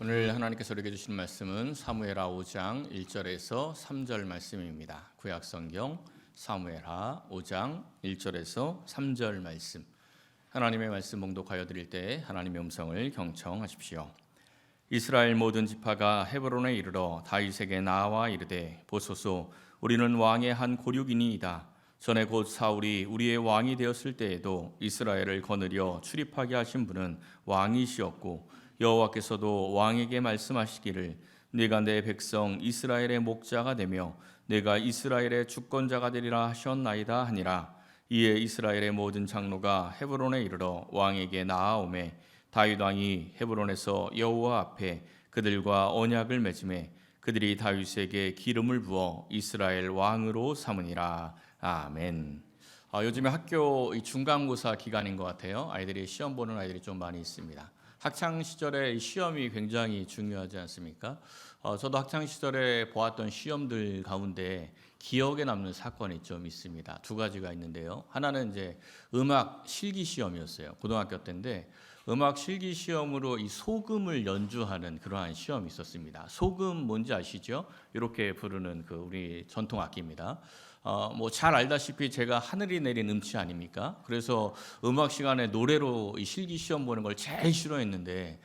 오늘 하나님께서 우리에게 주신 말씀은 사무엘하 5장 1절에서 3절 말씀입니다. 구약성경 사무엘하 5장 1절에서 3절 말씀. 하나님의 말씀 봉독하여 드릴 때 하나님의 음성을 경청하십시오. 이스라엘 모든 지파가 헤브론에 이르러 다윗에게 나와 이르되 보소서 우리는 왕의 한 고륙이니이다. 전에 곧 사울이 우리의 왕이 되었을 때에도 이스라엘을 거느려 출입하게 하신 분은 왕이시었고 여호와께서도 왕에게 말씀하시기를 네가 내 백성 이스라엘의 목자가 되며 내가 이스라엘의 주권자가 되리라 하셨나이다 하니라. 이에 이스라엘의 모든 장로가 헤브론에 이르러 왕에게 나아오매 다윗 왕이 헤브론에서 여호와 앞에 그들과 언약을 맺음에 그들이 다윗에게 기름을 부어 이스라엘 왕으로 삼으니라. 아멘. 요즘에 학교 중간고사 기간인 것 같아요. 아이들이 시험 보는 아이들이 좀 많이 있습니다. 학창 시절에 시험이 굉장히 중요하지 않습니까? 저도 학창 시절에 보았던 시험들 가운데 기억에 남는 사건이 좀 있습니다. 두 가지가 있는데요. 하나는 이제 음악 실기 시험이었어요. 고등학교 때인데 음악 실기 시험으로 이 소금을 연주하는 그러한 시험이 있었습니다. 소금 뭔지 아시죠? 이렇게 부르는 그 우리 전통 악기입니다. 뭐 잘 알다시피 제가 하늘이 내린 음치 아닙니까? 그래서 음악 시간에 노래로 이 실기 시험 보는 걸 제일 싫어했는데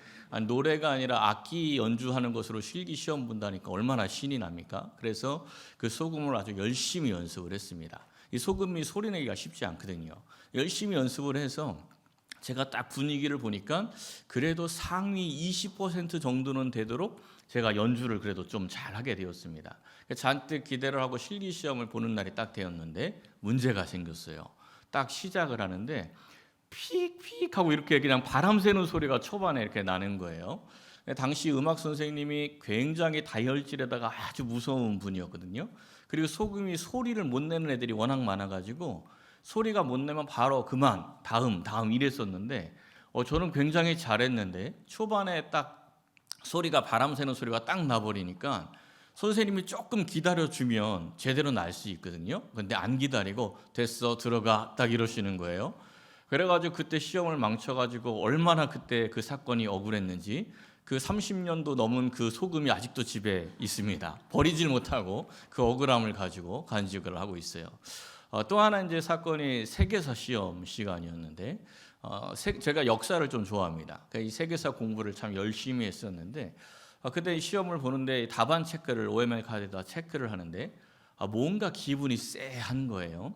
노래가 아니라 악기 연주하는 것으로 실기 시험 본다니까 얼마나 신이 납니까? 그래서 그 소금을 아주 열심히 연습을 했습니다. 이 소금이 소리 내기가 쉽지 않거든요. 열심히 연습을 해서 제가 딱 분위기를 보니까 그래도 상위 20% 정도는 되도록 제가 연주를 그래도 좀 잘하게 되었습니다. 잔뜩 기대를 하고 실기시험을 보는 날이 딱 되었는데 문제가 생겼어요. 딱 시작을 하는데 픽픽 하고 이렇게 그냥 바람 새는 소리가 초반에 이렇게 나는 거예요. 당시 음악 선생님이 굉장히 다혈질에다가 아주 무서운 분이었거든요. 그리고 소금이 소리를 못 내는 애들이 워낙 많아가지고 소리가 못 내면 바로 그만 다음 이랬었는데 저는 굉장히 잘했는데 초반에 딱 소리가 바람 새는 소리가 딱 나버리니까 선생님이 조금 기다려주면 제대로 날 수 있거든요. 근데 안 기다리고 됐어 들어가 딱 이러시는 거예요. 그래가지고 그때 시험을 망쳐가지고 얼마나 그때 그 사건이 억울했는지 그 30년도 넘은 그 소금이 아직도 집에 있습니다. 버리질 못하고 그 억울함을 가지고 간직을 하고 있어요. 또 하나 이제 사건이 세계사 시험 시간이었는데 제가 역사를 좀 좋아합니다. 이 세계사 공부를 참 열심히 했었는데 그때 시험을 보는데 답안 체크를 OMR 카드에다 체크를 하는데 뭔가 기분이 쎄한 거예요.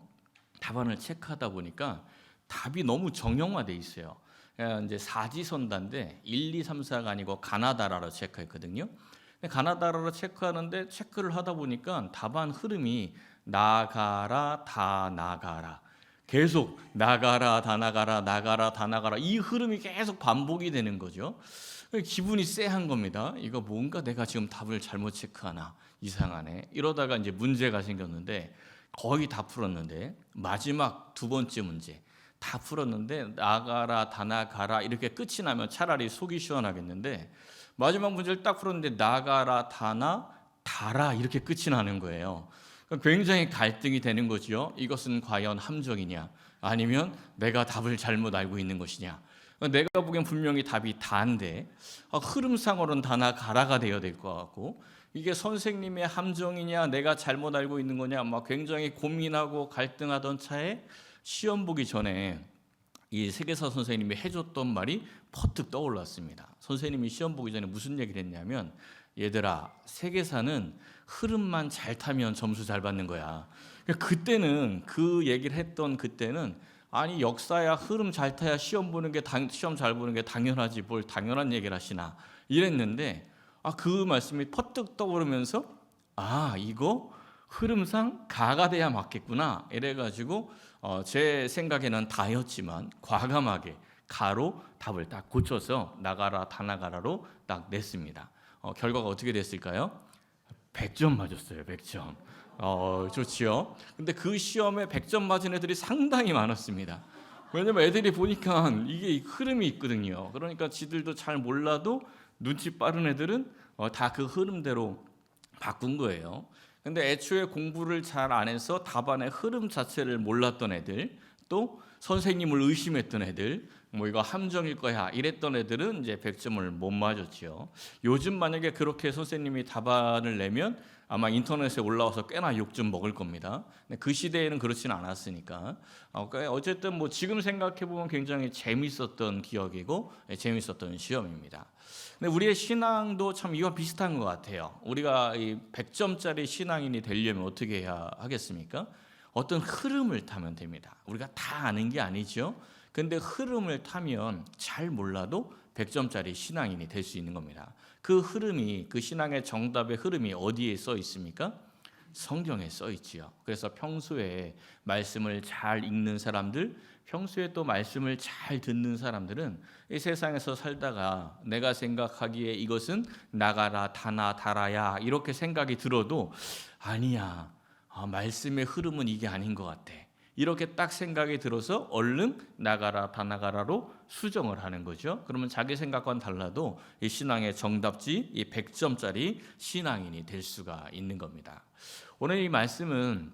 답안을 체크하다 보니까 답이 너무 정형화돼 있어요. 이제 사지선다인데 1, 2, 3, 4가 아니고 가나다라로 체크했거든요. 가나다라로 체크하는데 체크를 하다 보니까 답안 흐름이 나가라 다 나가라 계속 나가라 다 나가라 나가라 다 나가라 이 흐름이 계속 반복이 되는 거죠. 기분이 쎄한 겁니다. 이거 뭔가 내가 지금 답을 잘못 체크하나 이상하네. 이러다가 이제 문제가 생겼는데 거의 다 풀었는데 마지막 두 번째 문제 다 풀었는데 나가라 다 나가라 이렇게 끝이 나면 차라리 속이 시원하겠는데 마지막 문제를 딱 풀었는데 나가라 다나 다라 이렇게 끝이 나는 거예요. 굉장히 갈등이 되는 거죠. 이것은 과연 함정이냐 아니면 내가 답을 잘못 알고 있는 것이냐. 내가 보기엔 분명히 답이 다인데 흐름상으로는 다나 가라가 되어야 될 것 같고 이게 선생님의 함정이냐 내가 잘못 알고 있는 거냐 막 굉장히 고민하고 갈등하던 차에 시험 보기 전에 이 세계사 선생님이 해줬던 말이 퍼뜩 떠올랐습니다. 선생님이 시험 보기 전에 무슨 얘기를 했냐면 얘들아 세계사는 흐름만 잘 타면 점수 잘 받는 거야. 그때는 그 얘기를 했던 그때는 아니 역사야 흐름 잘 타야 시험 잘 보는 게 당연하지 뭘 당연한 얘기를 하시나 이랬는데 그 말씀이 퍼뜩 떠오르면서 이거 흐름상 가가 돼야 맞겠구나 이래가지고 제 생각에는 다였지만 과감하게 가로 답을 딱 고쳐서 나가라 다 나가라로 딱 냈습니다. 결과가 어떻게 됐을까요? 100점 맞았어요. 100점. 좋지요. 근데 그 시험에 100점 맞은 애들이 상당히 많았습니다. 왜냐면 애들이 보니까 이게 흐름이 있거든요. 그러니까 지들도 잘 몰라도 눈치 빠른 애들은 다 그 흐름대로 바꾼 거예요. 근데 애초에 공부를 잘 안 해서 답안의 흐름 자체를 몰랐던 애들 또 선생님을 의심했던 애들, 뭐 이거 함정일 거야 이랬던 애들은 이제 100점을 못 맞았죠. 요즘 만약에 그렇게 선생님이 답안을 내면 아마 인터넷에 올라와서 꽤나 욕 좀 먹을 겁니다. 근데 그 시대에는 그렇지는 않았으니까. 어쨌든 뭐 지금 생각해 보면 굉장히 재밌었던 기억이고 재밌었던 시험입니다. 근데 우리의 신앙도 참 이와 비슷한 것 같아요. 우리가 이 100점짜리 신앙인이 되려면 어떻게 해야 하겠습니까? 어떤 흐름을 타면 됩니다. 우리가 다 아는 게 아니죠. 근데 흐름을 타면 잘 몰라도 100점짜리 신앙인이 될 수 있는 겁니다. 그 흐름이, 그 신앙의 정답의 흐름이 어디에 써 있습니까? 성경에 써 있지요. 그래서 평소에 말씀을 잘 읽는 사람들, 평소에 또 말씀을 잘 듣는 사람들은 이 세상에서 살다가 내가 생각하기에 이것은 나가라 다나 달아야 이렇게 생각이 들어도 아니야, 말씀의 흐름은 이게 아닌 것 같아, 이렇게 딱 생각이 들어서 얼른 나가라 다 나가라로 수정을 하는 거죠. 그러면 자기 생각과는 달라도 이 신앙의 정답지, 이 100점짜리 신앙인이 될 수가 있는 겁니다. 오늘 이 말씀은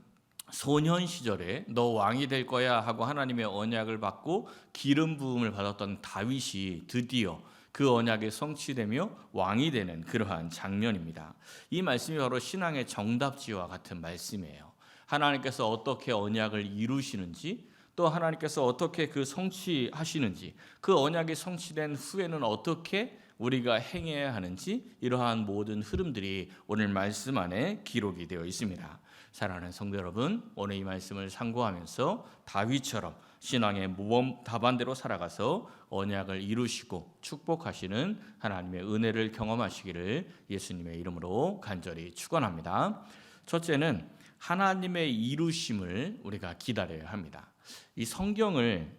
소년 시절에 너 왕이 될 거야 하고 하나님의 언약을 받고 기름 부음을 받았던 다윗이 드디어 그 언약이 성취되며 왕이 되는 그러한 장면입니다. 이 말씀이 바로 신앙의 정답지와 같은 말씀이에요. 하나님께서 어떻게 언약을 이루시는지, 또 하나님께서 어떻게 그 성취하시는지, 그 언약이 성취된 후에는 어떻게 우리가 행해야 하는지, 이러한 모든 흐름들이 오늘 말씀 안에 기록이 되어 있습니다. 사랑하는 성도 여러분, 오늘 이 말씀을 상고하면서 다윗처럼 신앙의 모범 답안대로 살아가서 언약을 이루시고 축복하시는 하나님의 은혜를 경험하시기를 예수님의 이름으로 간절히 축원합니다. 첫째는 하나님의 이루심을 우리가 기다려야 합니다. 이 성경을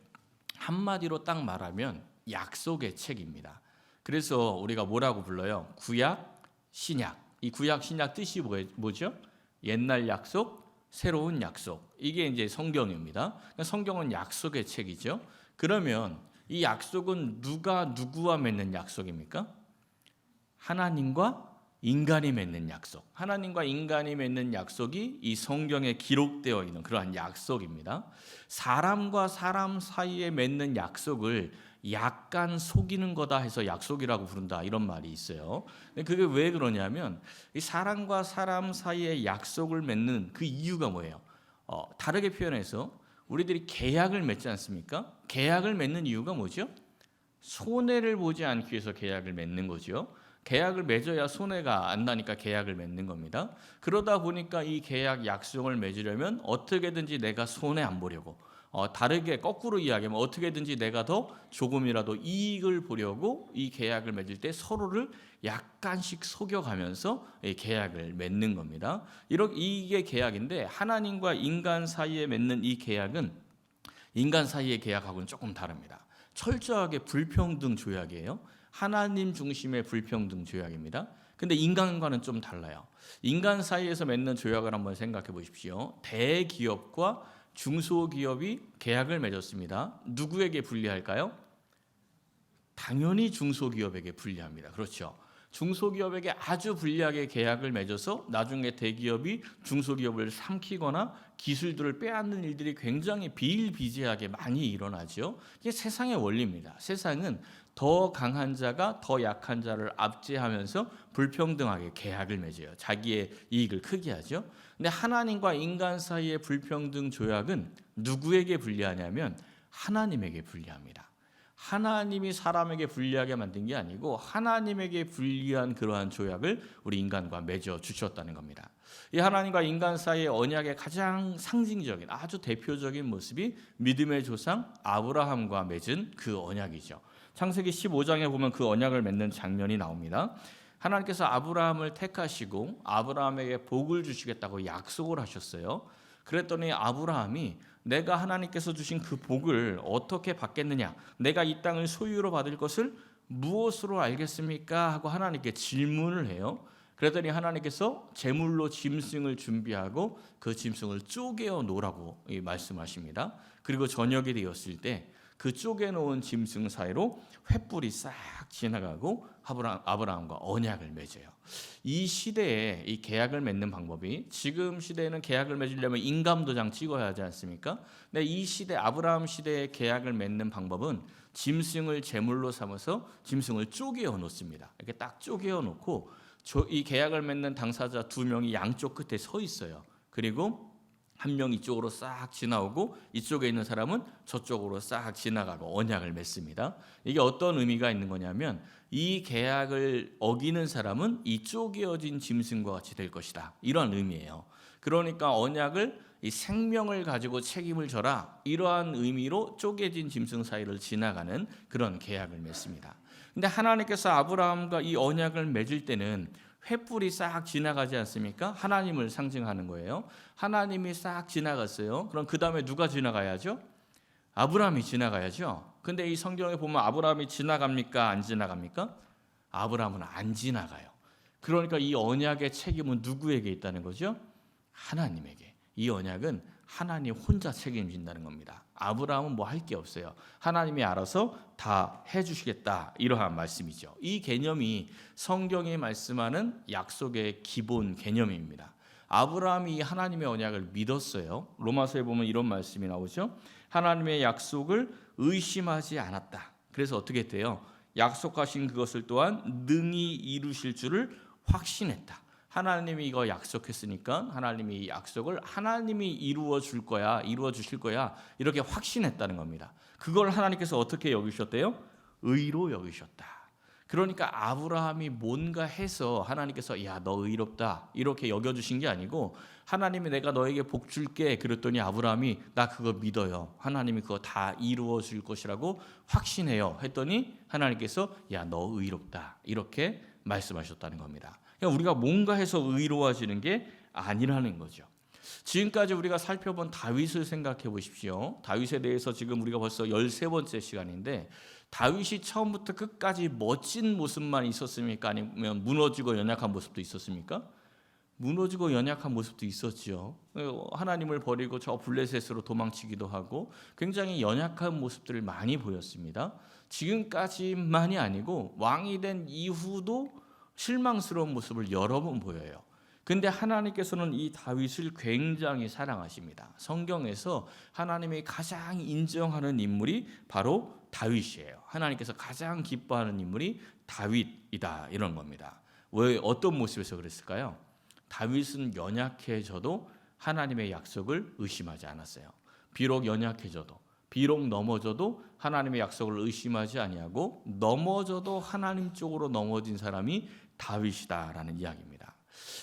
한마디로 딱 말하면 약속의 책입니다. 그래서 우리가 뭐라고 불러요? 구약, 신약. 이 구약, 신약 뜻이 뭐죠? 옛날 약속, 새로운 약속. 이게 이제 성경입니다. 성경은 약속의 책이죠. 그러면 이 약속은 누가 누구와 맺는 약속입니까? 하나님과 인간이 맺는 약속. 하나님과 인간이 맺는 약속이 이 성경에 기록되어 있는 그러한 약속입니다. 사람과 사람 사이에 맺는 약속을 약간 속이는 거다 해서 약속이라고 부른다, 이런 말이 있어요. 근데 그게 왜 그러냐면 이 사람과 사람 사이에 약속을 맺는 그 이유가 뭐예요? 다르게 표현해서 우리들이 계약을 맺지 않습니까? 계약을 맺는 이유가 뭐죠? 손해를 보지 않기 위해서 계약을 맺는 거죠. 계약을 맺어야 손해가 안 나니까 계약을 맺는 겁니다. 그러다 보니까 이 계약 약속을 맺으려면 어떻게든지 내가 손해 안 보려고, 다르게 거꾸로 이야기하면 어떻게든지 내가 더 조금이라도 이익을 보려고 이 계약을 맺을 때 서로를 약간씩 속여가면서 이 계약을 맺는 겁니다. 이게 계약인데, 하나님과 인간 사이에 맺는 이 계약은 인간 사이의 계약하고는 조금 다릅니다. 철저하게 불평등 조약이에요. 하나님 중심의 불평등 조약입니다. 근데 인간과는 좀 달라요. 인간 사이에서 맺는 조약을 한번 생각해 보십시오. 대기업과 중소기업이 계약을 맺었습니다. 누구에게 불리할까요? 당연히 중소기업에게 불리합니다. 그렇죠. 중소기업에게 아주 불리하게 계약을 맺어서 나중에 대기업이 중소기업을 삼키거나 기술들을 빼앗는 일들이 굉장히 비일비재하게 많이 일어나죠. 이게 세상의 원리입니다. 세상은 더 강한 자가 더 약한 자를 압제하면서 불평등하게 계약을 맺어요. 자기의 이익을 크게 하죠. 근데 하나님과 인간 사이의 불평등 조약은 누구에게 불리하냐면 하나님에게 불리합니다. 하나님이 사람에게 불리하게 만든 게 아니고 하나님에게 불리한 그러한 조약을 우리 인간과 맺어 주셨다는 겁니다. 이 하나님과 인간 사이의 언약의 가장 상징적인, 아주 대표적인 모습이 믿음의 조상 아브라함과 맺은 그 언약이죠. 창세기 15장에 보면 그 언약을 맺는 장면이 나옵니다. 하나님께서 아브라함을 택하시고 아브라함에게 복을 주시겠다고 약속을 하셨어요. 그랬더니 아브라함이 내가 하나님께서 주신 그 복을 어떻게 받겠느냐, 내가 이 땅을 소유로 받을 것을 무엇으로 알겠습니까? 하고 하나님께 질문을 해요. 그랬더니 하나님께서 제물로 짐승을 준비하고 그 짐승을 쪼개어 놓으라고 말씀하십니다. 그리고 저녁이 되었을 때 그 쪼개놓은 짐승 사이로 횃불이 싹 지나가고 아브라함과 언약을 맺어요. 이 시대에 이 계약을 맺는 방법이, 지금 시대에는 계약을 맺으려면 인감도장 찍어야 하지 않습니까? 근데 이 시대, 아브라함 시대의 계약을 맺는 방법은 짐승을 제물로 삼아서 짐승을 쪼개어 놓습니다. 이렇게 딱 쪼개어 놓고 이 계약을 맺는 당사자 2명이 양쪽 끝에 서 있어요. 그리고 한 명 이쪽으로 싹 지나오고 이쪽에 있는 사람은 저쪽으로 싹 지나가고 언약을 맺습니다. 이게 어떤 의미가 있는 거냐면 이 계약을 어기는 사람은 이 쪼개어진 짐승과 같이 될 것이다, 이런 의미예요. 그러니까 언약을, 이 생명을 가지고 책임을 져라, 이러한 의미로 쪼개진 짐승 사이를 지나가는 그런 계약을 맺습니다. 근데 하나님께서 아브라함과 이 언약을 맺을 때는 횃불이 싹 지나가지 않습니까? 하나님을 상징하는 거예요. 하나님이 싹 지나갔어요. 그럼 그 다음에 누가 지나가야죠? 아브라함이 지나가야죠. 근데 이 성경에 보면 아브라함이 지나갑니까? 안 지나갑니까? 아브라함은 안 지나가요. 그러니까 이 언약의 책임은 누구에게 있다는 거죠? 하나님에게. 이 언약은 하나님 혼자 책임진다는 겁니다. 아브라함은 뭐 할 게 없어요. 하나님이 알아서 다 해주시겠다, 이러한 말씀이죠. 이 개념이 성경이 말씀하는 약속의 기본 개념입니다. 아브라함이 하나님의 언약을 믿었어요. 로마서에 보면 이런 말씀이 나오죠. 하나님의 약속을 의심하지 않았다. 그래서 어떻게 했대요? 약속하신 그것을 또한 능히 이루실 줄을 확신했다. 하나님이 이거 약속했으니까 하나님이 이 약속을 하나님이 이루어 줄 거야, 이루어 주실 거야, 이렇게 확신했다는 겁니다. 그걸 하나님께서 어떻게 여기셨대요? 의로 여기셨다. 그러니까 아브라함이 뭔가 해서 하나님께서 야, 너 의롭다, 이렇게 여겨주신 게 아니고, 하나님이 내가 너에게 복 줄게 그랬더니 아브라함이 나 그거 믿어요, 하나님이 그거 다 이루어 줄 것이라고 확신해요 했더니 하나님께서 야, 너 의롭다, 이렇게 말씀하셨다는 겁니다. 우리가 뭔가 해서 의로워지는 게 아니라는 거죠. 지금까지 우리가 살펴본 다윗을 생각해 보십시오. 다윗에 대해서 지금 우리가 벌써 13번째 시간인데, 다윗이 처음부터 끝까지 멋진 모습만 있었습니까? 아니면 무너지고 연약한 모습도 있었습니까? 무너지고 연약한 모습도 있었죠. 하나님을 버리고 저 블레셋으로 도망치기도 하고 굉장히 연약한 모습들을 많이 보였습니다. 지금까지만이 아니고 왕이 된 이후도 실망스러운 모습을 여러 번 보여요. 근데 하나님께서는 이 다윗을 굉장히 사랑하십니다. 성경에서 하나님이 가장 인정하는 인물이 바로 다윗이에요. 하나님께서 가장 기뻐하는 인물이 다윗이다, 이런 겁니다. 왜, 어떤 모습에서 그랬을까요? 다윗은 연약해져도 하나님의 약속을 의심하지 않았어요. 비록 연약해져도, 비록 넘어져도 하나님의 약속을 의심하지 아니하고, 넘어져도 하나님 쪽으로 넘어진 사람이 다윗이다라는 이야기입니다.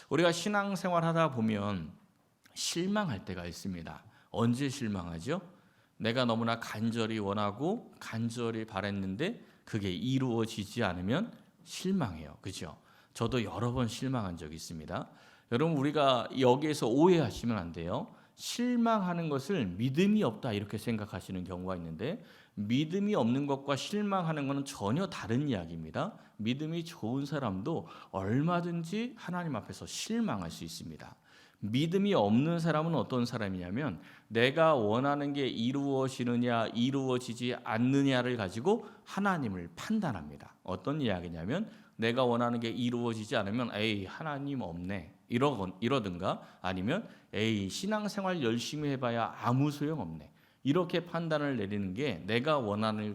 우리가 신앙생활 하다 보면 실망할 때가 있습니다. 언제 실망하죠? 내가 너무나 간절히 원하고 간절히 바랬는데 그게 이루어지지 않으면 실망해요. 그죠? 저도 여러 번 실망한 적이 있습니다. 여러분, 우리가 여기에서 오해하시면 안 돼요. 실망하는 것을 믿음이 없다 이렇게 생각하시는 경우가 있는데, 믿음이 없는 것과 실망하는 것은 전혀 다른 이야기입니다. 믿음이 좋은 사람도 얼마든지 하나님 앞에서 실망할 수 있습니다. 믿음이 없는 사람은 어떤 사람이냐면, 내가 원하는 게 이루어지느냐 이루어지지 않느냐를 가지고 하나님을 판단합니다. 어떤 이야기냐면, 내가 원하는 게 이루어지지 않으면 에이, 하나님 없네, 이러든가, 아니면 에이, 신앙생활 열심히 해봐야 아무 소용없네, 이렇게 판단을 내리는 게 내가 원하는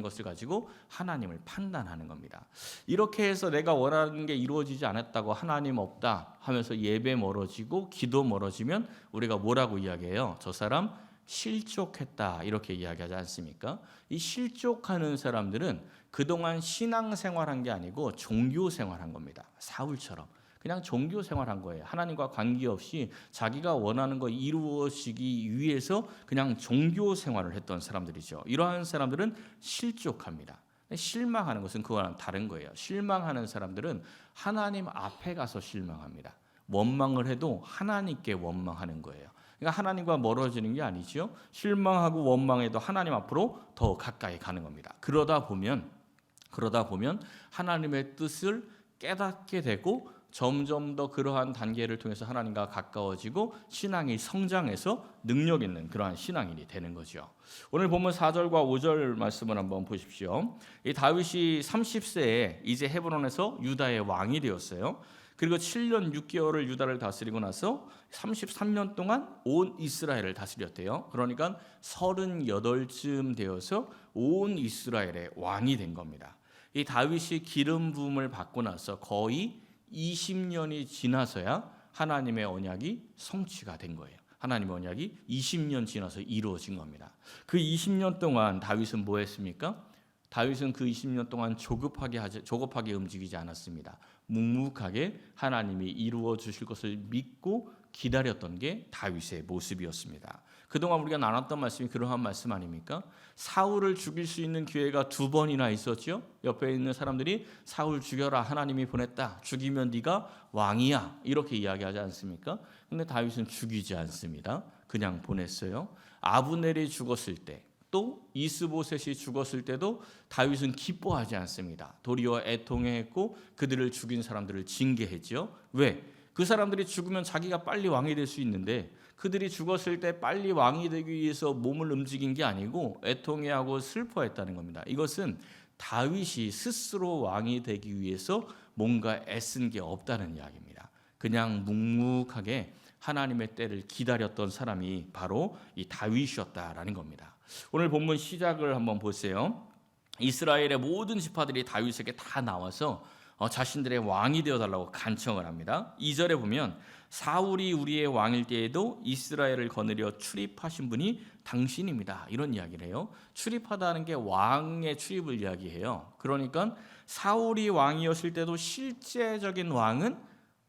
것을 가지고 하나님을 판단하는 겁니다. 이렇게 해서 내가 원하는 게 이루어지지 않았다고 하나님 없다 하면서 예배 멀어지고 기도 멀어지면 우리가 뭐라고 이야기해요? 저 사람 실족했다, 이렇게 이야기하지 않습니까? 이 실족하는 사람들은 그동안 신앙생활한 게 아니고 종교생활한 겁니다. 사울처럼 그냥 종교생활한 거예요. 하나님과 관계없이 자기가 원하는 거 이루어지기 위해서 그냥 종교생활을 했던 사람들이죠. 이러한 사람들은 실족합니다. 실망하는 것은 그거랑 다른 거예요. 실망하는 사람들은 하나님 앞에 가서 실망합니다. 원망을 해도 하나님께 원망하는 거예요. 그러니까 하나님과 멀어지는 게 아니죠. 실망하고 원망해도 하나님 앞으로 더 가까이 가는 겁니다. 그러다 보면 하나님의 뜻을 깨닫게 되고 점점 더 그러한 단계를 통해서 하나님과 가까워지고 신앙이 성장해서 능력 있는 그러한 신앙인이 되는 거죠. 오늘 본문 4절과 5절 말씀을 한번 보십시오. 이 다윗이 30세에 이제 헤브론에서 유다의 왕이 되었어요. 그리고 7년 6개월을 유다를 다스리고 나서 33년 동안 온 이스라엘을 다스렸대요. 그러니까 38쯤 되어서 온 이스라엘의 왕이 된 겁니다. 이 다윗이 기름 부음을 받고 나서 거의 20년이 지나서야 하나님의 언약이 성취가 된 거예요. 하나님의 언약이 20년 지나서 이루어진 겁니다. 그 20년 동안 다윗은 뭐 했습니까? 다윗은 그 20년 동안 조급하게 움직이지 않았습니다. 묵묵하게 하나님이 이루어 주실 것을 믿고 기다렸던 게 다윗의 모습이었습니다. 그동안 우리가 나눴던 말씀이 그러한 말씀 아닙니까? 사울을 죽일 수 있는 기회가 2번이나 있었죠. 옆에 있는 사람들이 사울 죽여라, 하나님이 보냈다, 죽이면 네가 왕이야, 이렇게 이야기하지 않습니까? 근데 다윗은 죽이지 않습니다. 그냥 보냈어요. 아브넬이 죽었을 때, 또 이스보셋이 죽었을 때도 다윗은 기뻐하지 않습니다. 도리어 애통해했고 그들을 죽인 사람들을 징계했죠. 왜? 그 사람들이 죽으면 자기가 빨리 왕이 될 수 있는데 그들이 죽었을 때 빨리 왕이 되기 위해서 몸을 움직인 게 아니고 애통해하고 슬퍼했다는 겁니다. 이것은 다윗이 스스로 왕이 되기 위해서 뭔가 애쓴 게 없다는 이야기입니다. 그냥 묵묵하게 하나님의 때를 기다렸던 사람이 바로 이 다윗이었다라는 겁니다. 오늘 본문 시작을 한번 보세요. 이스라엘의 모든 지파들이 다윗에게 다 나와서 자신들의 왕이 되어달라고 간청을 합니다. 2절에 보면 사울이 우리의 왕일 때에도 이스라엘을 거느려 출입하신 분이 당신입니다, 이런 이야기를 해요. 출입하다는 게 왕의 출입을 이야기해요. 그러니까 사울이 왕이었을 때도 실제적인 왕은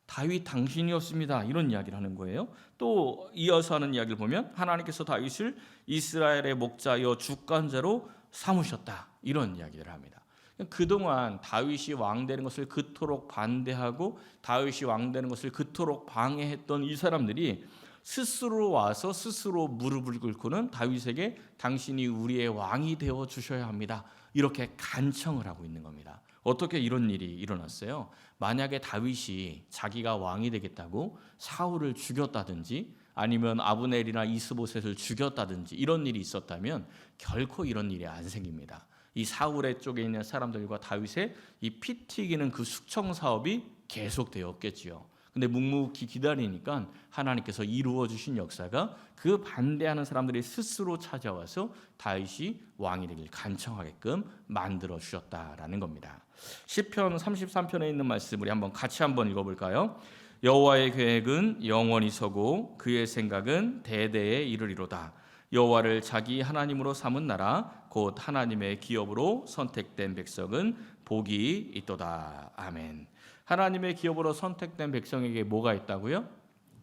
다윗 당신이었습니다, 이런 이야기를 하는 거예요. 또 이어서 하는 이야기를 보면 하나님께서 다윗을 이스라엘의 목자여 주관자로 삼으셨다, 이런 이야기를 합니다. 그동안 다윗이 왕되는 것을 그토록 반대하고 다윗이 왕되는 것을 그토록 방해했던 이 사람들이 스스로 와서 스스로 무릎을 꿇고는 다윗에게 당신이 우리의 왕이 되어 주셔야 합니다, 이렇게 간청을 하고 있는 겁니다. 어떻게 이런 일이 일어났어요? 만약에 다윗이 자기가 왕이 되겠다고 사울을 죽였다든지 아니면 아브넬이나 이스보셋을 죽였다든지 이런 일이 있었다면 결코 이런 일이 안 생깁니다. 이 사울의 쪽에 있는 사람들과 다윗의 이 피 튀기는 그 숙청 사업이 계속되었겠지요. 근데 묵묵히 기다리니까 하나님께서 이루어 주신 역사가 그 반대하는 사람들이 스스로 찾아와서 다윗이 왕이 되길 간청하게끔 만들어 주셨다라는 겁니다. 시편 33편에 있는 말씀 우리 같이 한번 읽어볼까요? 여호와의 계획은 영원히 서고 그의 생각은 대대에 이르리로다. 여호와를 자기 하나님으로 삼은 나라 곧 하나님의 기업으로 선택된 백성은 복이 있도다. 아멘. 하나님의 기업으로 선택된 백성에게 뭐가 있다고요?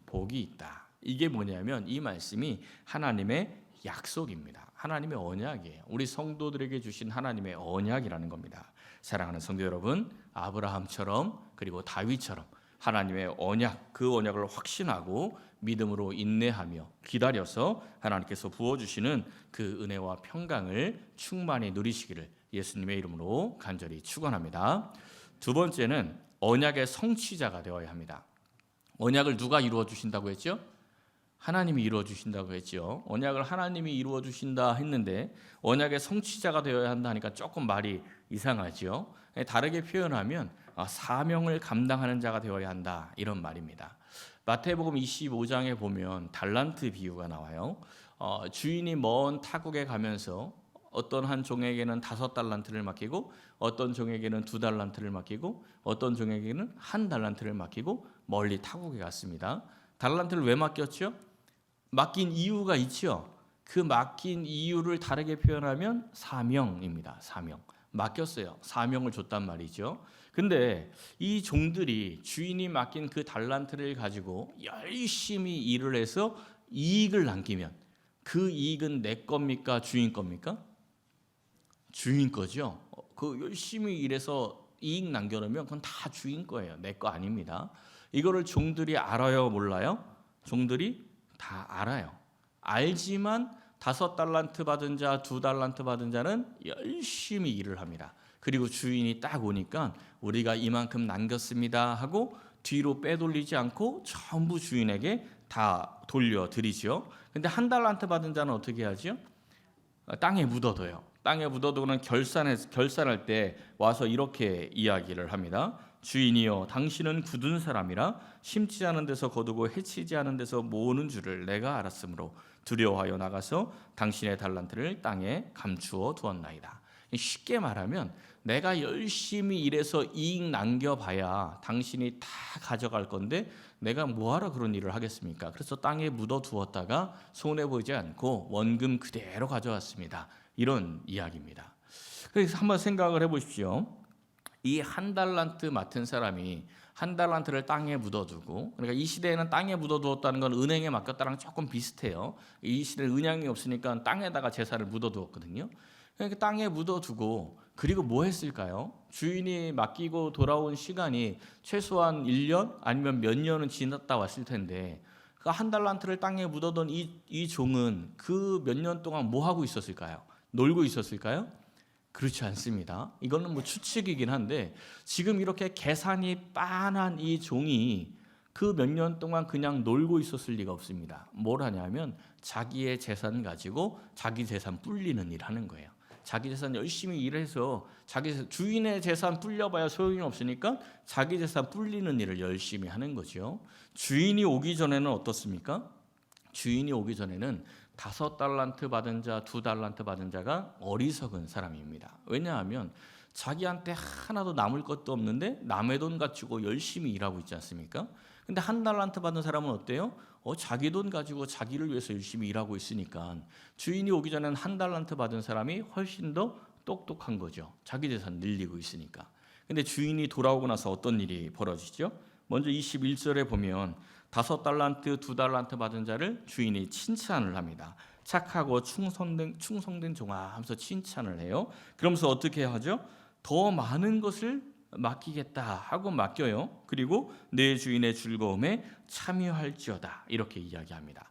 복이 있다. 이게 뭐냐면 이 말씀이 하나님의 약속입니다. 하나님의 언약이에요. 우리 성도들에게 주신 하나님의 언약이라는 겁니다. 사랑하는 성도 여러분, 아브라함처럼 그리고 다윗처럼 하나님의 언약, 그 언약을 확신하고 믿음으로 인내하며 기다려서 하나님께서 부어주시는 그 은혜와 평강을 충만히 누리시기를 예수님의 이름으로 간절히 축원합니다. 두 번째는 언약의 성취자가 되어야 합니다. 언약을 누가 이루어 주신다고 했죠? 하나님이 이루어 주신다고 했죠. 언약을 하나님이 이루어 주신다 했는데 언약의 성취자가 되어야 한다 하니까 조금 말이 이상하죠. 다르게 표현하면 사명을 감당하는 자가 되어야 한다, 이런 말입니다. 마태복음 25장에 보면 달란트 비유가 나와요. 주인이 먼 타국에 가면서 어떤 한 종에게는 5달란트를 맡기고 어떤 종에게는 2달란트를 맡기고 어떤 종에게는 1달란트를 맡기고 멀리 타국에 갔습니다. 달란트를 왜 맡겼죠? 맡긴 이유가 있죠. 그 맡긴 이유를 다르게 표현하면 사명입니다. 사명. 맡겼어요. 사명을 줬단 말이죠. 근데 이 종들이 주인이 맡긴 그 달란트를 가지고 열심히 일을 해서 이익을 남기면 그 이익은 내 겁니까? 주인 겁니까? 주인 거죠. 그 열심히 일해서 이익 남겨놓으면 그건 다 주인 거예요. 내 거 아닙니다. 이거를 종들이 알아요, 몰라요? 종들이 다 알아요. 알지만 5달란트 받은 자, 2달란트 받은 자는 열심히 일을 합니다. 그리고 주인이 딱 오니까 우리가 이만큼 남겼습니다 하고 뒤로 빼돌리지 않고 전부 주인에게 다 돌려드리죠. 근데 한 달란트 받은 자는 어떻게 하죠? 땅에 묻어둬요. 땅에 묻어두고는 결산할 때 와서 이렇게 이야기를 합니다. 주인이여, 당신은 굳은 사람이라 심지 않은 데서 거두고 해치지 않은 데서 모으는 줄을 내가 알았으므로 두려워하여 나가서 당신의 달란트를 땅에 감추어 두었나이다. 쉽게 말하면 내가 열심히 일해서 이익 남겨봐야 당신이 다 가져갈 건데 내가 뭐하러 그런 일을 하겠습니까? 그래서 땅에 묻어두었다가 손해보지 않고 원금 그대로 가져왔습니다. 이런 이야기입니다. 그래서 한번 생각을 해보십시오. 이 한 달란트 맡은 사람이 한 달란트를 땅에 묻어두고, 그러니까 이 시대에는 땅에 묻어두었다는 건 은행에 맡겼다랑 조금 비슷해요. 이 시대는 은행이 없으니까 땅에다가 재산을 묻어두었거든요. 그러니까 땅에 묻어두고 그리고 뭐 했을까요? 주인이 맡기고 돌아온 시간이 최소한 1년 아니면 몇 년은 지났다 왔을 텐데 그 한 달란트를 땅에 묻어둔 이 종은 그 몇 년 동안 뭐 하고 있었을까요? 놀고 있었을까요? 그렇지 않습니다. 이거는 뭐 추측이긴 한데 지금 이렇게 계산이 빤한 이 종이 그 몇 년 동안 그냥 놀고 있었을 리가 없습니다. 뭘 하냐면 자기의 재산 가지고 자기 재산 불리는 일 하는 거예요. 자기 재산 열심히 일해서 주인의 재산 불려봐야 소용이 없으니까 자기 재산 불리는 일을 열심히 하는 거죠. 주인이 오기 전에는 어떻습니까? 주인이 오기 전에는 5달란트 받은 자, 2달란트 받은 자가 어리석은 사람입니다. 왜냐하면 자기한테 하나도 남을 것도 없는데 남의 돈 가지고 열심히 일하고 있지 않습니까? 근데 한 달란트 받은 사람은 어때요? 자기 돈 가지고 자기를 위해서 열심히 일하고 있으니까 주인이 오기 전에는 한 달란트 받은 사람이 훨씬 더 똑똑한 거죠. 자기 재산 늘리고 있으니까. 근데 주인이 돌아오고 나서 어떤 일이 벌어지죠? 먼저 21절에 보면 5달란트, 2달란트 받은 자를 주인이 칭찬을 합니다. 착하고 충성된 종아 하면서 칭찬을 해요. 그러면서 어떻게 하죠? 더 많은 것을 맡기겠다 하고 맡겨요. 그리고 내 주인의 즐거움에 참여할지어다 이렇게 이야기합니다.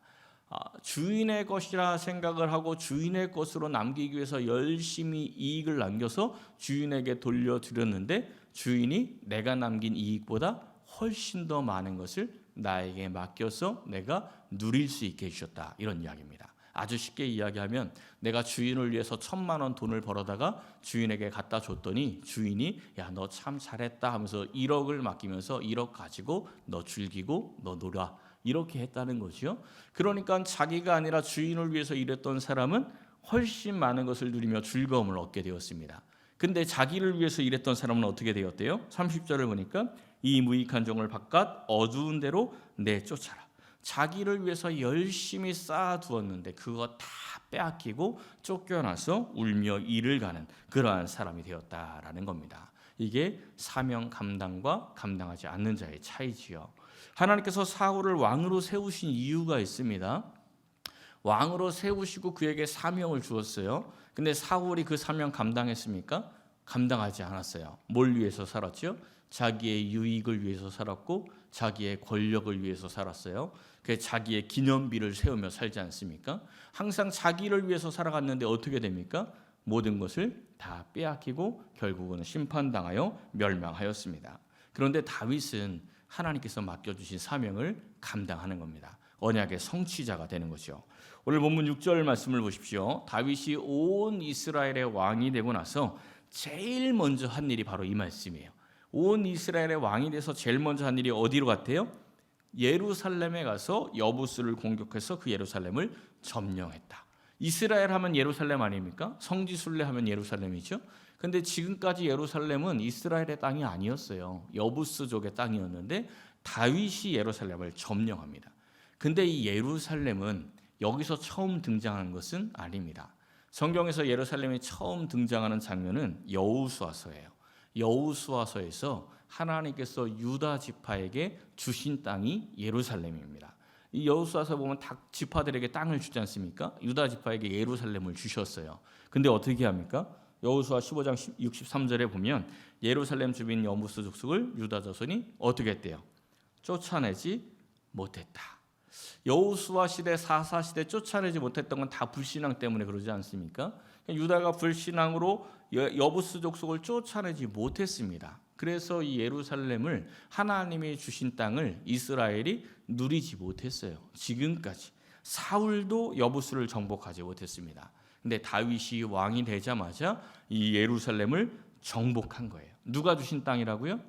주인의 것이라 생각을 하고 주인의 것으로 남기기 위해서 열심히 이익을 남겨서 주인에게 돌려드렸는데 주인이 내가 남긴 이익보다 훨씬 더 많은 것을 나에게 맡겨서 내가 누릴 수 있게 해주셨다 이런 이야기입니다. 아주 쉽게 이야기하면 내가 주인을 위해서 1,000만 원 돈을 벌어다가 주인에게 갖다 줬더니 주인이 야, 너 참 잘했다 하면서 1억을 맡기면서 1억 가지고 너 즐기고 너 놀아 이렇게 했다는 거죠. 그러니까 자기가 아니라 주인을 위해서 일했던 사람은 훨씬 많은 것을 누리며 즐거움을 얻게 되었습니다. 근데 자기를 위해서 일했던 사람은 어떻게 되었대요? 30절을 보니까 이 무익한 종을 바깥 어두운 데로 내쫓아라. 자기를 위해서 열심히 쌓아두었는데 그거 다 빼앗기고 쫓겨나서 울며 이를 가는 그러한 사람이 되었다라는 겁니다. 이게 사명 감당과 감당하지 않는 자의 차이지요. 하나님께서 사울을 왕으로 세우신 이유가 있습니다. 왕으로 세우시고 그에게 사명을 주었어요. 근데 사울이 그 사명 감당했습니까? 감당하지 않았어요. 뭘 위해서 살았죠? 자기의 유익을 위해서 살았고 자기의 권력을 위해서 살았어요. 그래서 자기의 기념비를 세우며 살지 않습니까? 항상 자기를 위해서 살아갔는데 어떻게 됩니까? 모든 것을 다 빼앗기고 결국은 심판당하여 멸망하였습니다. 그런데 다윗은 하나님께서 맡겨주신 사명을 감당하는 겁니다. 언약의 성취자가 되는 거죠. 오늘 본문 6절 말씀을 보십시오. 다윗이 온 이스라엘의 왕이 되고 나서 제일 먼저 한 일이 바로 이 말씀이에요. 온 이스라엘의 왕이 돼서 제일 먼저 한 일이 어디로 갔대요? 예루살렘에 가서 여부스를 공격해서 그 예루살렘을 점령했다. 이스라엘 하면 예루살렘 아닙니까? 성지순례 하면 예루살렘이죠. 근데 지금까지 예루살렘은 이스라엘의 땅이 아니었어요. 여부스족의 땅이었는데 다윗이 예루살렘을 점령합니다. 근데 이 예루살렘은 여기서 처음 등장한 것은 아닙니다. 성경에서 예루살렘이 처음 등장하는 장면은 여호수아서예요. 여호수아서에서 하나님께서 유다 지파에게 주신 땅이 예루살렘입니다. 이 여호수아서 보면 각 지파들에게 땅을 주지 않습니까? 유다 지파에게 예루살렘을 주셨어요. 근데 어떻게 합니까? 여호수아 15장 63절에 보면 예루살렘 주민 여부스 족속을 유다 자손이 어떻게 했대요? 쫓아내지 못했다. 여호수아 시대, 사사 시대 쫓아내지 못했던 건 다 불신앙 때문에 그러지 않습니까? 유다가 불신앙으로 여부스 족속을 쫓아내지 못했습니다. 그래서 이 예루살렘을 하나님이 주신 땅을 이스라엘이 누리지 못했어요. 지금까지 사울도 여부수를 정복하지 못했습니다. 근데 다윗이 왕이 되자마자 이 예루살렘을 정복한 거예요. 누가 주신 땅이라고요?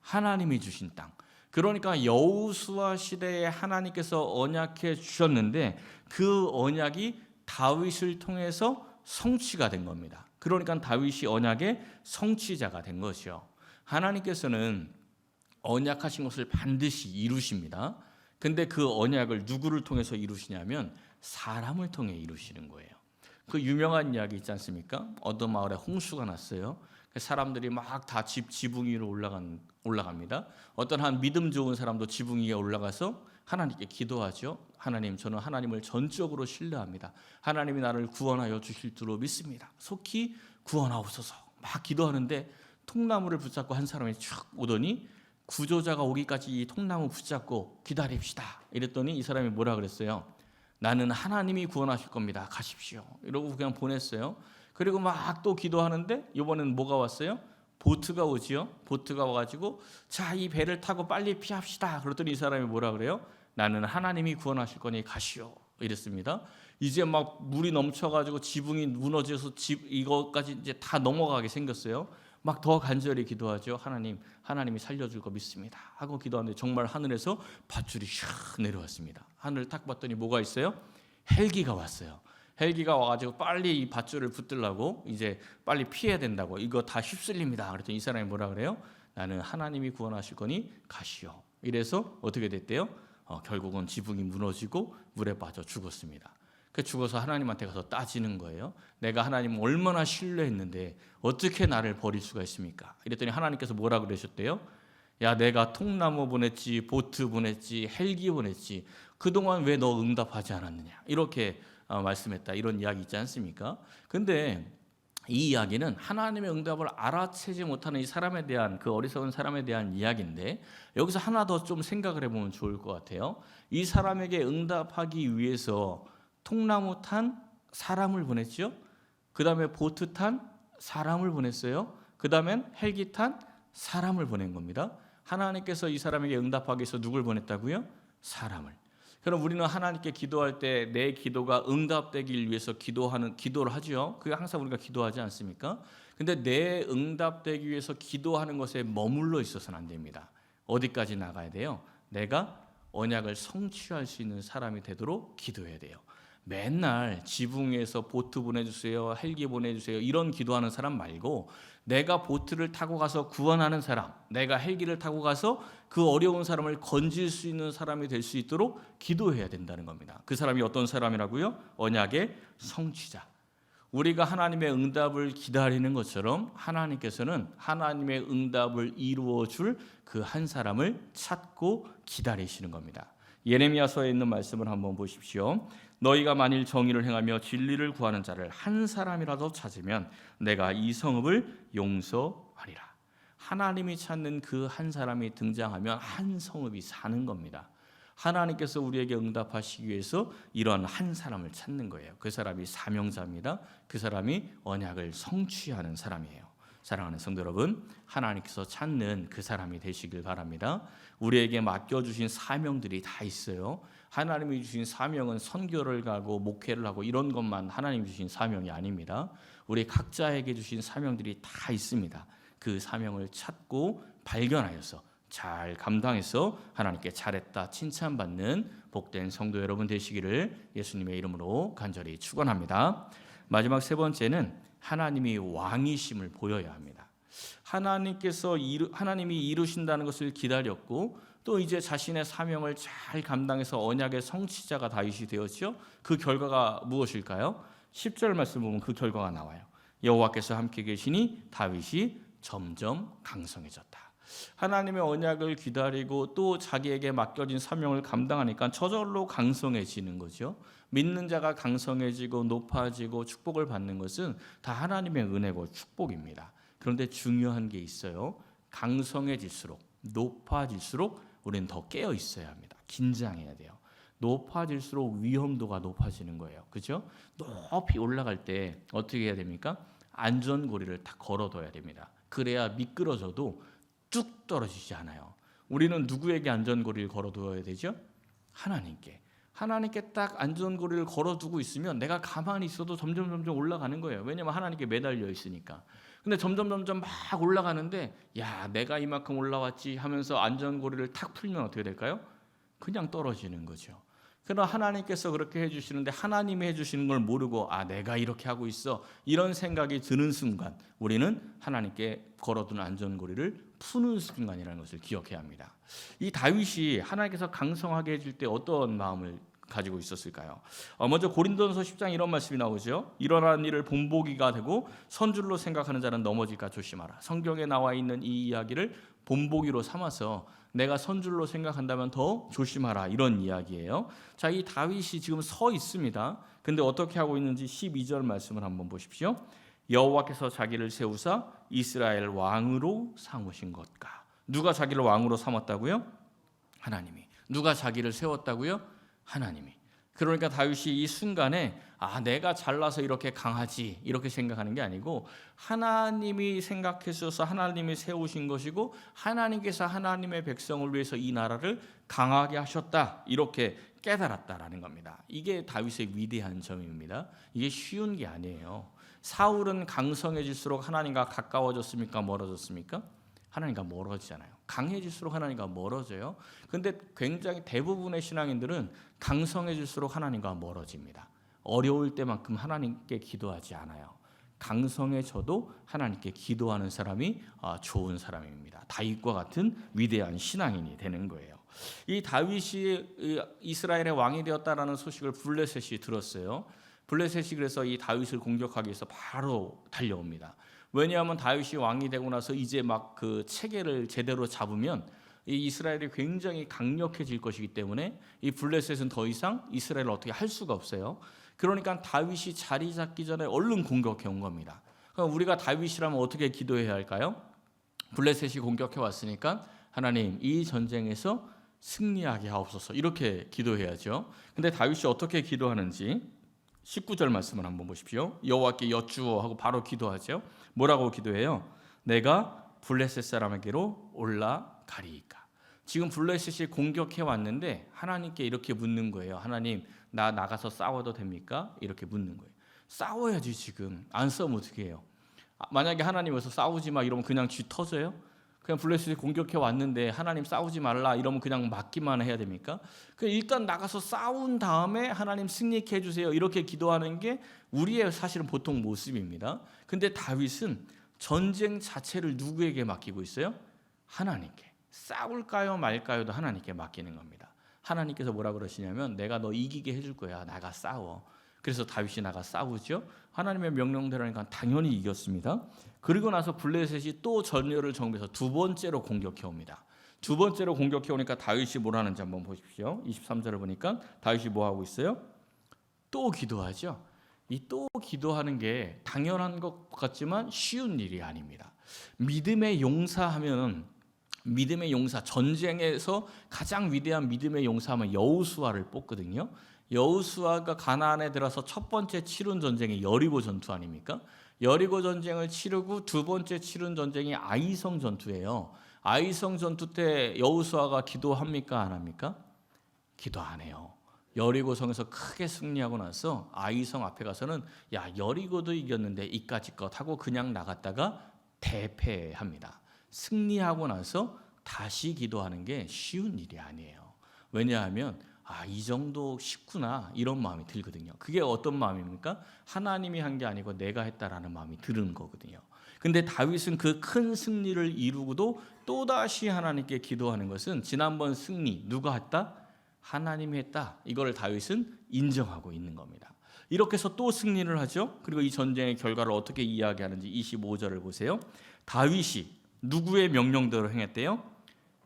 하나님이 주신 땅. 그러니까 여호수아 시대에 하나님께서 언약해 주셨는데 그 언약이 다윗을 통해서 성취가 된 겁니다. 그러니까 다윗이 언약의 성취자가 된 것이요. 하나님께서는 언약하신 것을 반드시 이루십니다. 근데 그 언약을 누구를 통해서 이루시냐면 사람을 통해 이루시는 거예요. 그 유명한 이야기 있지 않습니까? 어떤 마을에 홍수가 났어요. 사람들이 막 다 지붕 위로 올라갑니다. 어떤 한 믿음 좋은 사람도 지붕 위에 올라가서 하나님께 기도하죠. 하나님, 저는 하나님을 전적으로 신뢰합니다. 하나님이 나를 구원하여 주실 줄로 믿습니다. 속히 구원하옵소서. 막 기도하는데 통나무를 붙잡고 한 사람이 쭉 오더니 구조자가 오기까지 이 통나무 붙잡고 기다립시다. 이랬더니 이 사람이 뭐라 그랬어요? 나는 하나님이 구원하실 겁니다. 가십시오. 이러고 그냥 보냈어요. 그리고 막 또 기도하는데 이번엔 뭐가 왔어요? 보트가 오지요. 보트가 와가지고 자, 이 배를 타고 빨리 피합시다. 그랬더니 이 사람이 뭐라 그래요? 나는 하나님이 구원하실 거니 가시오. 이랬습니다. 이제 막 물이 넘쳐가지고 지붕이 무너져서 이거까지 이제 다 넘어가게 생겼어요. 막 더 간절히 기도하죠. 하나님이 살려줄 거 믿습니다. 하고 기도하는데 정말 하늘에서 밧줄이 샥 내려왔습니다. 하늘을 딱 봤더니 뭐가 있어요? 헬기가 왔어요. 헬기가 와가지고 빨리 이 밧줄을 붙들라고 이제 빨리 피해야 된다고 이거 다 휩쓸립니다. 그랬더니 이 사람이 뭐라 그래요? 나는 하나님이 구원하실 거니 가시오. 이래서 어떻게 됐대요? 결국은 지붕이 무너지고 물에 빠져 죽었습니다. 그 죽어서 하나님한테 가서 따지는 거예요. 내가 하나님을 얼마나 신뢰했는데 어떻게 나를 버릴 수가 있습니까? 이랬더니 하나님께서 뭐라 그러셨대요? 야, 내가 통나무 보냈지, 보트 보냈지, 헬기 보냈지. 그동안 왜 너 응답하지 않았느냐? 이렇게 말씀했다. 이런 이야기 있지 않습니까? 근데 이 이야기는 하나님의 응답을 알아채지 못하는 이 사람에 대한 그 어리석은 사람에 대한 이야기인데 여기서 하나 더 좀 생각을 해보면 좋을 것 같아요. 이 사람에게 응답하기 위해서 통나무 탄 사람을 보냈죠. 그 다음에 보트 탄 사람을 보냈어요. 그 다음엔 헬기 탄 사람을 보낸 겁니다. 하나님께서 이 사람에게 응답하기 위해서 누굴 보냈다고요? 사람을. 그럼 우리는 하나님께 기도할 때 내 기도가 응답되길 위해서 기도를 하죠. 그게 항상 우리가 기도하지 않습니까? 근데 내 응답되기 위해서 기도하는 것에 머물러 있어서는 안 됩니다. 어디까지 나가야 돼요? 내가 언약을 성취할 수 있는 사람이 되도록 기도해야 돼요. 맨날 지붕에서 보트 보내주세요, 헬기 보내주세요 이런 기도하는 사람 말고 내가 보트를 타고 가서 구원하는 사람, 내가 헬기를 타고 가서 그 어려운 사람을 건질 수 있는 사람이 될 수 있도록 기도해야 된다는 겁니다. 그 사람이 어떤 사람이라고요? 언약의 성취자. 우리가 하나님의 응답을 기다리는 것처럼 하나님께서는 하나님의 응답을 이루어 줄 그 한 사람을 찾고 기다리시는 겁니다. 예레미야서에 있는 말씀을 한번 보십시오. 너희가 만일 정의를 행하며 진리를 구하는 자를 한 사람이라도 찾으면 내가 이 성읍을 용서하리라. 하나님이 찾는 그 한 사람이 등장하면 한 성읍이 사는 겁니다. 하나님께서 우리에게 응답하시기 위해서 이런 한 사람을 찾는 거예요. 그 사람이 사명자입니다. 그 사람이 언약을 성취하는 사람이에요. 사랑하는 성도 여러분, 하나님께서 찾는 그 사람이 되시길 바랍니다. 우리에게 맡겨주신 사명들이 다 있어요. 하나님이 주신 사명은 선교를 가고 목회를 하고 이런 것만 하나님이 주신 사명이 아닙니다. 우리 각자에게 주신 사명들이 다 있습니다. 그 사명을 찾고 발견하여서 잘 감당해서 하나님께 잘했다 칭찬받는 복된 성도 여러분 되시기를 예수님의 이름으로 간절히 축원합니다. 마지막 세 번째는 하나님이 왕이심을 보여야 합니다. 하나님이 이루신다는 것을 기다렸고 또 이제 자신의 사명을 잘 감당해서 언약의 성취자가 다윗이 되었죠. 그 결과가 무엇일까요? 10절 말씀 보면 그 결과가 나와요. 여호와께서 함께 계시니 다윗이 점점 강성해졌다. 하나님의 언약을 기다리고 또 자기에게 맡겨진 사명을 감당하니까 저절로 강성해지는 거죠. 믿는 자가 강성해지고 높아지고 축복을 받는 것은 다 하나님의 은혜고 축복입니다. 그런데 중요한 게 있어요. 강성해질수록 높아질수록 우리는 더 깨어 있어야 합니다. 긴장해야 돼요. 높아질수록 위험도가 높아지는 거예요. 그죠? 높이 올라갈 때 어떻게 해야 됩니까? 안전고리를 다 걸어둬야 됩니다. 그래야 미끄러져도 뚝 떨어지지 않아요. 우리는 누구에게 안전고리를 걸어두어야 되죠? 하나님께. 하나님께 딱 안전고리를 걸어두고 있으면 내가 가만히 있어도 점점 올라가는 거예요. 왜냐하면 하나님께 매달려 있으니까. 근데 점점 막 올라가는데 야, 내가 이만큼 올라왔지 하면서 안전고리를 탁 풀면 어떻게 될까요? 그냥 떨어지는 거죠. 그러나 하나님께서 그렇게 해주시는데 하나님이 해주시는 걸 모르고 내가 이렇게 하고 있어 이런 생각이 드는 순간 우리는 하나님께 걸어둔 안전고리를 푸는 순간이라는 것을 기억해야 합니다. 이 다윗이 하나님께서 강성하게 해줄 때 어떤 마음을 가지고 있었을까요? 먼저 고린도전서 10장 이런 말씀이 나오죠. 일어난 일을 본보기가 되고 선줄로 생각하는 자는 넘어질까 조심하라. 성경에 나와 있는 이 이야기를 본보기로 삼아서 내가 선줄로 생각한다면 더 조심하라 이런 이야기예요. 자, 이 다윗이 지금 서 있습니다. 근데 어떻게 하고 있는지 12절 말씀을 한번 보십시오. 여호와께서 자기를 세우사 이스라엘 왕으로 삼으신 것과. 누가 자기를 왕으로 삼았다고요? 하나님이. 누가 자기를 세웠다고요? 하나님이. 그러니까 다윗이 이 순간에 내가 잘나서 이렇게 강하지 이렇게 생각하는 게 아니고 하나님이 생각해 주셔서 하나님이 세우신 것이고 하나님께서 하나님의 백성을 위해서 이 나라를 강하게 하셨다 이렇게 깨달았다라는 겁니다. 이게 다윗의 위대한 점입니다. 이게 쉬운 게 아니에요. 사울은 강성해질수록 하나님과 가까워졌습니까? 멀어졌습니까? 하나님과 멀어지잖아요. 강해질수록 하나님과 멀어져요. 근데 굉장히 대부분의 신앙인들은 강성해질수록 하나님과 멀어집니다. 어려울 때만큼 하나님께 기도하지 않아요. 강성해져도 하나님께 기도하는 사람이 좋은 사람입니다. 다윗과 같은 위대한 신앙인이 되는 거예요. 이 다윗이 이스라엘의 왕이 되었다라는 소식을 블레셋이 들었어요. 블레셋이 그래서 이 다윗을 공격하기 위해서 바로 달려옵니다. 왜냐하면 다윗이 왕이 되고 나서 이제 막 그 체계를 제대로 잡으면 이 이스라엘이 굉장히 강력해질 것이기 때문에 이 블레셋은 더 이상 이스라엘을 어떻게 할 수가 없어요. 그러니까 다윗이 자리 잡기 전에 얼른 공격해 온 겁니다. 그럼 우리가 다윗이라면 어떻게 기도해야 할까요? 블레셋이 공격해 왔으니까 하나님 이 전쟁에서 승리하게 하옵소서 이렇게 기도해야죠. 근데 다윗이 어떻게 기도하는지 19절 말씀을 한번 보십시오. 여호와께 여쭈어 하고 바로 기도하죠. 뭐라고 기도해요? 내가 블레셋 사람에게로 올라가리이까. 지금 블레셋이 공격해 왔는데 하나님께 이렇게 묻는 거예요. 하나님 나 나가서 싸워도 됩니까? 이렇게 묻는 거예요. 싸워야지. 지금 안 싸우면 어떻게 해요? 만약에 하나님에서 싸우지 마 이러면 그냥 쥐 터져요? 그냥 블레셋이 공격해 왔는데 하나님 싸우지 말라 이러면 그냥 맞기만 해야 됩니까? 일단 나가서 싸운 다음에 하나님 승리케 해주세요 이렇게 기도하는 게 우리의 사실은 보통 모습입니다. 근데 다윗은 전쟁 자체를 누구에게 맡기고 있어요? 하나님께. 싸울까요 말까요도 하나님께 맡기는 겁니다. 하나님께서 뭐라 그러시냐면 내가 너 이기게 해줄 거야. 나가 싸워. 그래서 다윗이 나가 싸우죠. 하나님의 명령대로니까 당연히 이겼습니다. 그리고 나서 블레셋이 또 전열을 정비해서 두 번째로 공격해 옵니다. 두 번째로 공격해 오니까 다윗이 뭘 하는지 한번 보십시오. 23절을 보니까 다윗이 뭐 하고 있어요? 또 기도하죠. 이 또 기도하는 게 당연한 것 같지만 쉬운 일이 아닙니다. 믿음의 용사하면 믿음의 용사, 전쟁에서 가장 위대한 믿음의 용사하면 여호수아를 뽑거든요. 여호수아가 가나안에 들어서 첫 번째 치른 전쟁이 여리고 전투 아닙니까? 여리고 전쟁을 치르고 두 번째 치른 전쟁이 아이성 전투예요. 아이성 전투 때 여호수아가 기도합니까? 안 합니까? 기도 안 해요. 여리고성에서 크게 승리하고 나서 아이성 앞에 가서는 야 여리고도 이겼는데 이까짓것 하고 그냥 나갔다가 대패합니다. 승리하고 나서 다시 기도하는 게 쉬운 일이 아니에요. 왜냐하면 이 정도 쉽구나 이런 마음이 들거든요. 그게 어떤 마음입니까? 하나님이 한 게 아니고 내가 했다라는 마음이 드는 거거든요. 근데 다윗은 그 큰 승리를 이루고도 또다시 하나님께 기도하는 것은 지난번 승리 누가 했다? 하나님이 했다. 이걸 다윗은 인정하고 있는 겁니다. 이렇게 해서 또 승리를 하죠. 그리고 이 전쟁의 결과를 어떻게 이야기하는지 25절을 보세요. 다윗이 누구의 명령대로 행했대요?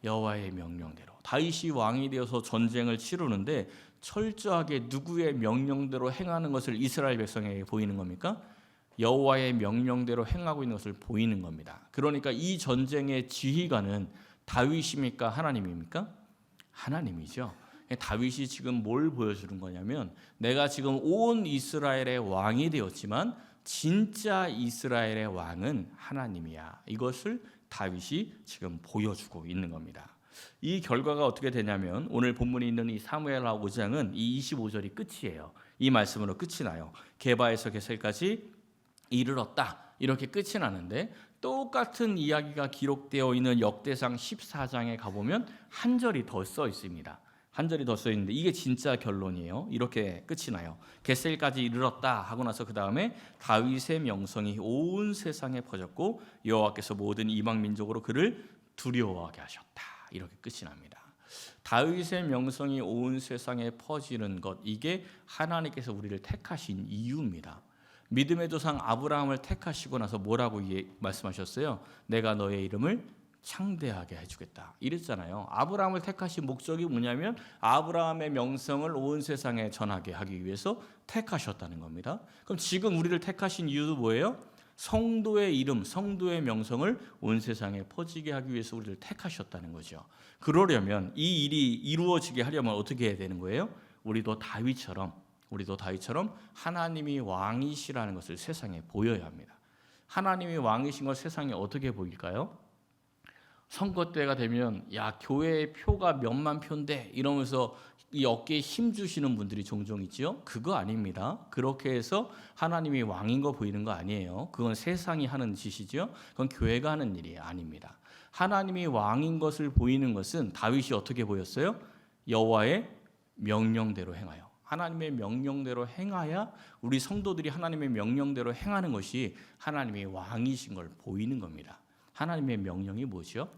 여호와의 명령대로. 다윗이 왕이 되어서 전쟁을 치르는데 철저하게 누구의 명령대로 행하는 것을 이스라엘 백성에게 보이는 겁니까? 여호와의 명령대로 행하고 있는 것을 보이는 겁니다. 그러니까 이 전쟁의 지휘관은 다윗입니까? 하나님입니까? 하나님이죠. 다윗이 지금 뭘 보여주는 거냐면 내가 지금 온 이스라엘의 왕이 되었지만 진짜 이스라엘의 왕은 하나님이야. 이것을 다윗이 지금 보여주고 있는 겁니다. 이 결과가 어떻게 되냐면 오늘 본문에 있는 이 사무엘하 5장은 이 25절이 끝이에요. 이 말씀으로 끝이 나요. 게바에서 게셀까지 이르렀다. 이렇게 끝이 나는데 똑같은 이야기가 기록되어 있는 역대상 14장에 가보면 한 절이 더 써 있습니다. 한 절이 더 써 있는데 이게 진짜 결론이에요. 이렇게 끝이 나요. 게셀까지 이르렀다 하고 나서 그 다음에 다윗의 명성이 온 세상에 퍼졌고 여호와께서 모든 이방 민족으로 그를 두려워하게 하셨다. 이렇게 끝이 납니다. 다윗의 명성이 온 세상에 퍼지는 것, 이게 하나님께서 우리를 택하신 이유입니다. 믿음의 조상 아브라함을 택하시고 나서 뭐라고 말씀하셨어요? 내가 너의 이름을 창대하게 해주겠다 이랬잖아요. 아브라함을 택하신 목적이 뭐냐면 아브라함의 명성을 온 세상에 전하게 하기 위해서 택하셨다는 겁니다. 그럼 지금 우리를 택하신 이유도 뭐예요? 성도의 이름, 성도의 명성을 온 세상에 퍼지게 하기 위해서 우리를 택하셨다는 거죠. 그러려면 이 일이 이루어지게 하려면 어떻게 해야 되는 거예요? 우리도 다윗처럼 하나님이 왕이시라는 것을 세상에 보여야 합니다. 하나님이 왕이신 걸 세상에 어떻게 보일까요? 선거 때가 되면 야 교회의 표가 몇만 표인데 이러면서 이 어깨에 힘 주시는 분들이 종종 있지요. 그거 아닙니다. 그렇게 해서 하나님이 왕인 거 보이는 거 아니에요. 그건 세상이 하는 짓이죠. 그건 교회가 하는 일이 아닙니다. 하나님이 왕인 것을 보이는 것은 다윗이 어떻게 보였어요? 여호와의 명령대로 행하여. 하나님의 명령대로 행하야 우리 성도들이 하나님의 명령대로 행하는 것이 하나님의 왕이신 걸 보이는 겁니다. 하나님의 명령이 뭐죠?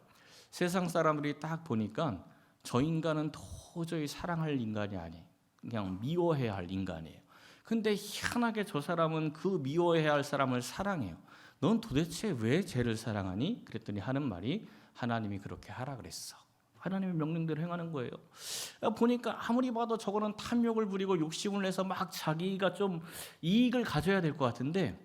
세상 사람들이 딱 보니까 저 인간은 도저히 사랑할 인간이 아니에요. 그냥 미워해야 할 인간이에요. 근데 희한하게 저 사람은 그 미워해야 할 사람을 사랑해요. 넌 도대체 왜 쟤를 사랑하니? 그랬더니 하는 말이 하나님이 그렇게 하라 그랬어. 하나님의 명령대로 행하는 거예요. 보니까 아무리 봐도 저거는 탐욕을 부리고 욕심을 내서 막 자기가 좀 이익을 가져야 될 것 같은데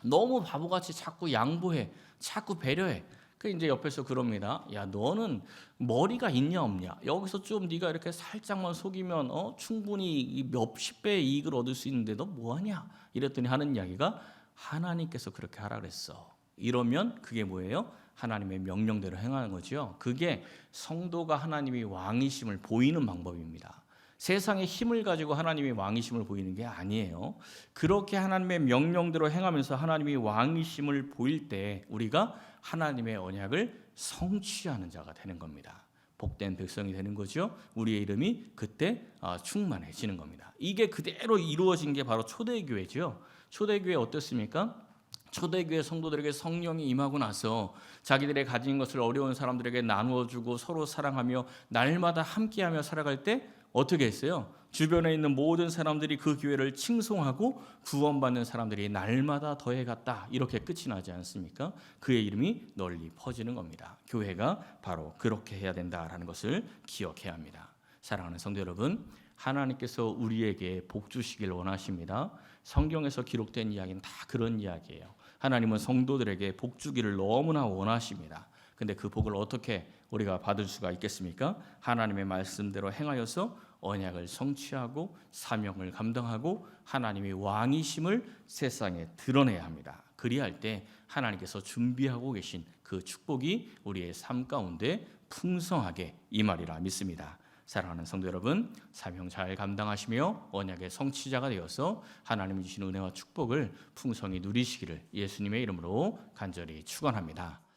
너무 바보같이 자꾸 양보해, 자꾸 배려해. 그 이제 옆에서 그럽니다. 야, 너는 머리가 있냐 없냐? 여기서 좀 네가 이렇게 살짝만 속이면 충분히 몇십 배의 이익을 얻을 수 있는데 너 뭐하냐? 이랬더니 하는 이야기가 하나님께서 그렇게 하라 그랬어. 이러면 그게 뭐예요? 하나님의 명령대로 행하는 거죠. 그게 성도가 하나님이 왕이심을 보이는 방법입니다. 세상의 힘을 가지고 하나님이 왕이심을 보이는 게 아니에요. 그렇게 하나님의 명령대로 행하면서 하나님이 왕이심을 보일 때 우리가 하나님의 언약을 성취하는 자가 되는 겁니다. 복된 백성이 되는 거죠. 우리의 이름이 그때 충만해지는 겁니다. 이게 그대로 이루어진 게 바로 초대교회죠. 초대교회 어떻습니까? 초대교회 성도들에게 성령이 임하고 나서 자기들의 가진 것을 어려운 사람들에게 나누어주고 서로 사랑하며 날마다 함께하며 살아갈 때 어떻게 했어요? 주변에 있는 모든 사람들이 그 교회를 칭송하고 구원받는 사람들이 날마다 더해갔다. 이렇게 끝이 나지 않습니까? 그의 이름이 널리 퍼지는 겁니다. 교회가 바로 그렇게 해야 된다라는 것을 기억해야 합니다. 사랑하는 성도 여러분, 하나님께서 우리에게 복 주시길 원하십니다. 성경에서 기록된 이야기는 다 그런 이야기예요. 하나님은 성도들에게 복 주기를 너무나 원하십니다. 근데 그 복을 어떻게 우리가 받을 수가 있겠습니까? 하나님의 말씀대로 행하여서 언약을 성취하고 사명을 감당하고 하나님의 왕이심을 세상에 드러내야 합니다. 그리할 때 하나님께서 준비하고 계신 그 축복이 우리의 삶 가운데 풍성하게 임하리라 믿습니다. 사랑하는 성도 여러분, 사명 잘 감당하시며 언약의 성취자가 되어서 하나님이 주신 은혜와 축복을 풍성히 누리시기를 예수님의 이름으로 간절히 축원합니다.